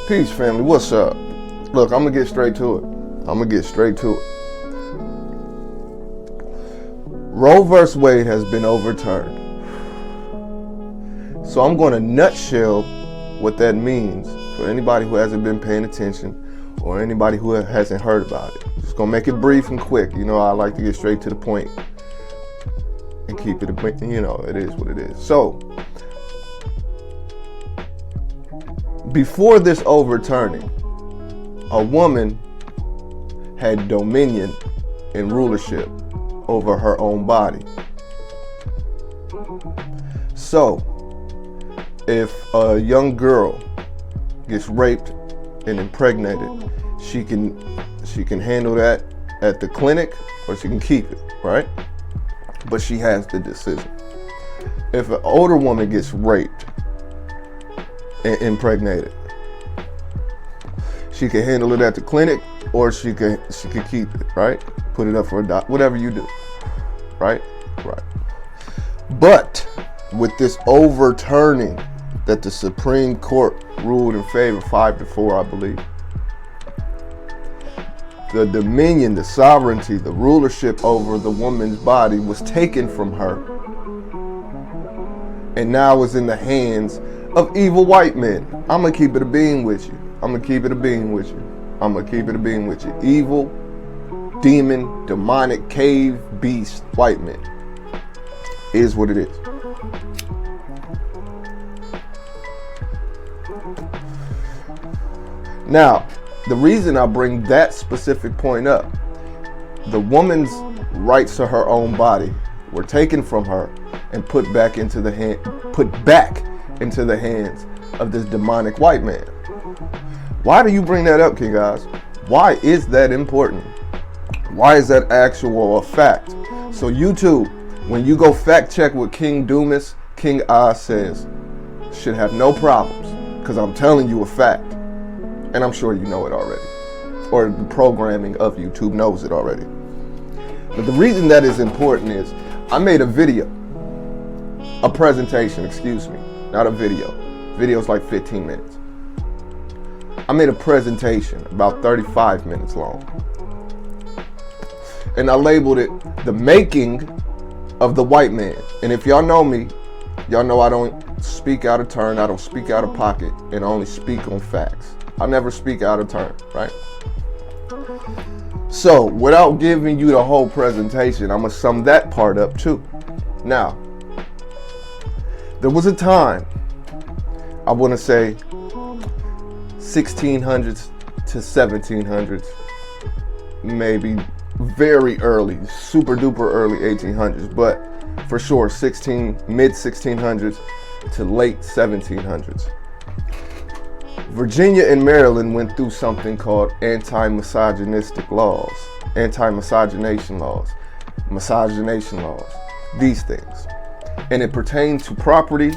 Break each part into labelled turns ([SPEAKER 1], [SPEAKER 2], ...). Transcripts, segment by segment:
[SPEAKER 1] Peace, family. What's up? Look, I'm gonna get straight to it. Roe vs. Wade has been overturned. So I'm going to nutshell what that means for anybody who hasn't been paying attention or anybody who hasn't heard about it. Just gonna make it brief and quick. You know, I like to get straight to the point and keep it, it is what it is. So, before this overturning, a woman had dominion and rulership over her own body. So, if a young girl gets raped and impregnated, she can handle that at the clinic, or she can keep it, right? But she has the decision. If an older woman gets raped and impregnated, she can handle it at the clinic, or she can keep it, right? Put it up for a doc, whatever you do, right? But with this overturning that the Supreme Court ruled in favor 5-4, I believe, the dominion, the sovereignty, the rulership over the woman's body was taken from her, and now is in the hands of evil white men. I'm gonna keep it a being with you. Evil, demon, demonic, cave, beast, white men. Is what it is. Now, the reason I bring that specific point up, the woman's rights to her own body were taken from her and put back into the hands of this demonic white man. Why do you bring that up, King Oz? Why is that important? Why is that actual a fact? So YouTube, when you go fact check what King Dumas, King Oz says, should have no problems, because I'm telling you a fact. And I'm sure you know it already. Or the programming of YouTube knows it already. But the reason that is important is I made a presentation, not a video. Video's like 15 minutes. I made a presentation about 35 minutes long. And I labeled it The Making of the White Man. And if y'all know me, y'all know I don't speak out of turn, I don't speak out of pocket, and I only speak on facts. I never speak out of turn, right? So, without giving you the whole presentation, I'm gonna sum that part up too. Now, there was a time, I wanna say 1600s to 1700s, maybe very early, super duper early 1800s, but for sure mid 1600s to late 1700s. Virginia and Maryland went through something called anti-miscegenation laws, these things. And it pertained to property,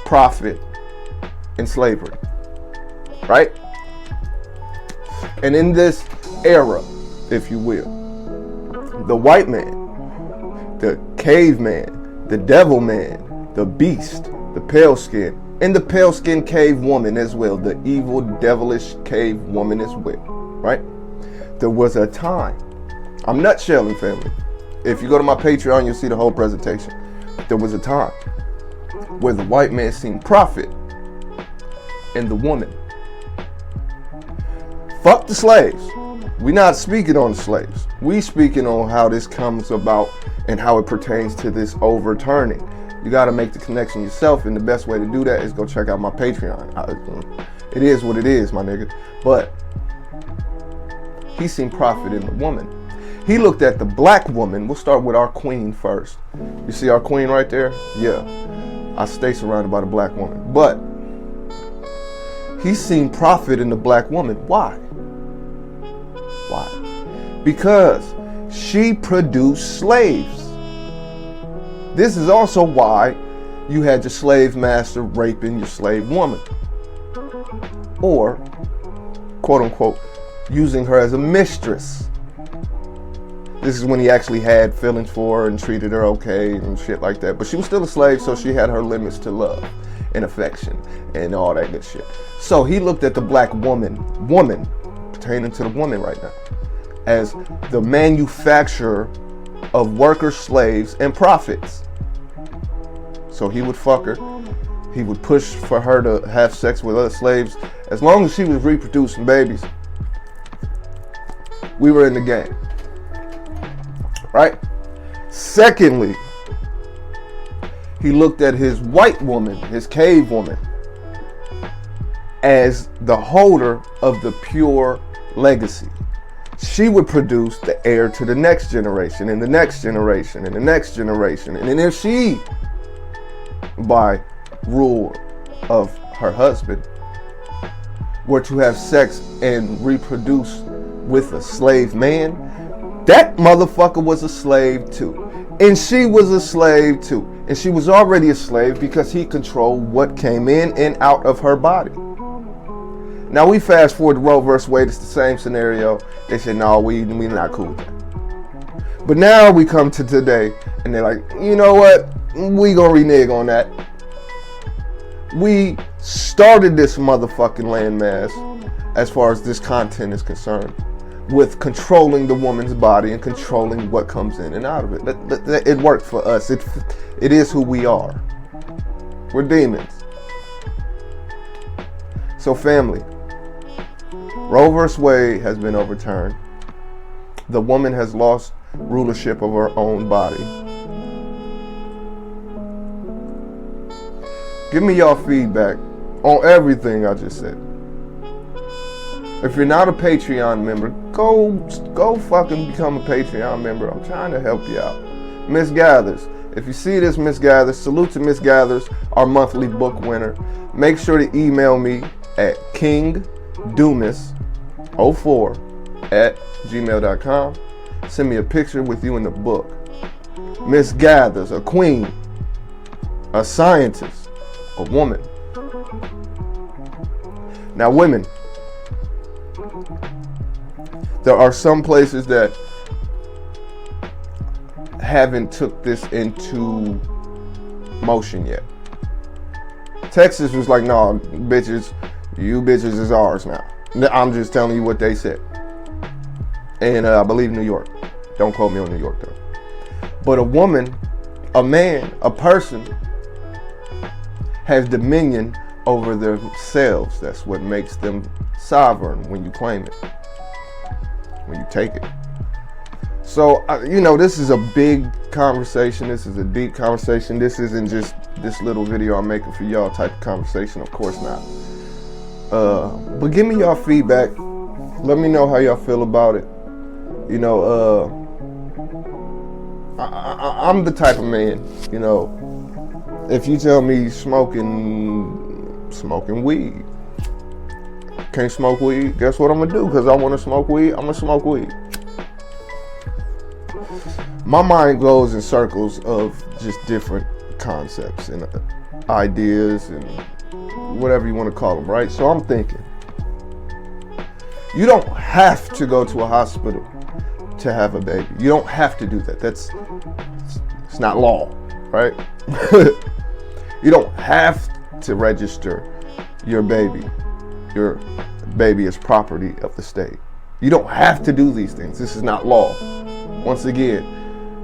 [SPEAKER 1] profit, and slavery, right? And in this era, if you will, the white man, the caveman, the devil man, the beast, the pale skin, and the pale-skinned cave woman as well, the evil, devilish cave woman as well, right? There was a time, I'm nutshelling, family. If you go to my Patreon, you'll see the whole presentation. There was a time where the white man seen profit in the woman. Fuck the slaves. We not speaking on the slaves. We speaking on how this comes about and how it pertains to this overturning. You got to make the connection yourself, and the best way to do that is go check out my Patreon. It is what it is, my nigga. But he seen profit in the woman. He looked at the black woman. We'll start with our queen first. You see our queen right there? Yeah. I stay surrounded by the black woman. But he seen profit in the black woman. Why? Because she produced slaves. This is also why you had your slave master raping your slave woman. Or, quote unquote, using her as a mistress. This is when he actually had feelings for her and treated her okay and shit like that. But she was still a slave, so she had her limits to love. and affection and all that good shit. So he looked at the black woman, pertaining to the woman right now, as the manufacturer of workers, slaves, and profits. So he would fuck her. He would push for her to have sex with other slaves. As long as she was reproducing babies, we were in the game. Right? Secondly, he looked at his white woman, his cave woman, as the holder of the pure legacy. She would produce the heir to the next generation and the next generation and the next generation. And then if she, by rule of her husband, were to have sex and reproduce with a slave man, that motherfucker was a slave too. And she was a slave too. And she was already a slave because he controlled what came in and out of her body. Now we fast forward to Roe versus Wade, it's the same scenario. They said, no, we not cool with that. But now we come to today and they're like, you know what? We gonna renege on that. We started this motherfucking landmass, as far as this content is concerned, with controlling the woman's body and controlling what comes in and out of it. It worked for us. It is who we are. We're demons. So family, Roe vs. Wade has been overturned. The woman has lost rulership of her own body. Give me y'all feedback on everything I just said. If you're not a Patreon member, go fucking become a Patreon member. I'm trying to help you out. Miss Gathers, if you see this, Miss Gathers, salute to Miss Gathers, our monthly book winner. Make sure to email me at kingdumas04@gmail.com. Send me a picture with you in the book. Miss Gathers, a queen, a scientist, a woman. Now women, there are some places that haven't took this into motion yet. Texas was like, no, bitches, you bitches is ours now. I'm just telling you what they said. And I believe New York. Don't quote me on New York though. But a woman, a man, a person has dominion over themselves. That's what makes them sovereign when you claim it, when you take it. So, this is a big conversation. This is a deep conversation. This isn't just this little video I'm making for y'all type of conversation. Of course not. But give me y'all feedback. Let me know how y'all feel about it. I'm the type of man, if you tell me smoking weed, can't smoke weed, guess what I'm gonna do? Because I want to smoke weed, I'm gonna smoke weed. My mind goes in circles of just different concepts and ideas and whatever you want to call them, right? So I'm thinking, you don't have to go to a hospital to have a baby. You don't have to do that. It's not law, right? You don't have to register your baby. Your baby is property of the state. You don't have to do these things. This is not law. Once again,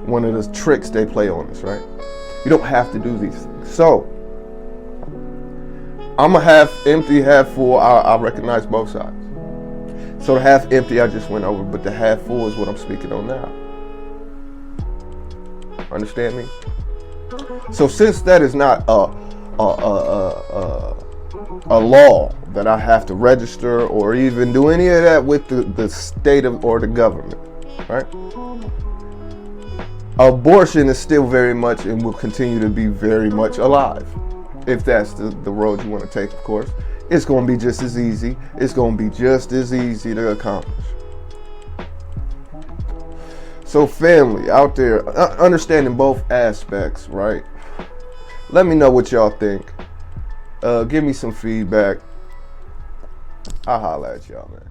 [SPEAKER 1] one of the tricks they play on us, right? You don't have to do these things. So, I'm a half empty, half full. I recognize both sides. So the half empty I just went over, but the half full is what I'm speaking on now. Understand me? So since that is not a law that I have to register or even do any of that with the state or the government, right? Abortion is still very much and will continue to be very much alive. If that's the road you want to take, of course. It's going to be just as easy. It's going to be just as easy to accomplish. So family out there, understanding both aspects, right? Let me know what y'all think. Give me some feedback. I'll holla at y'all, man.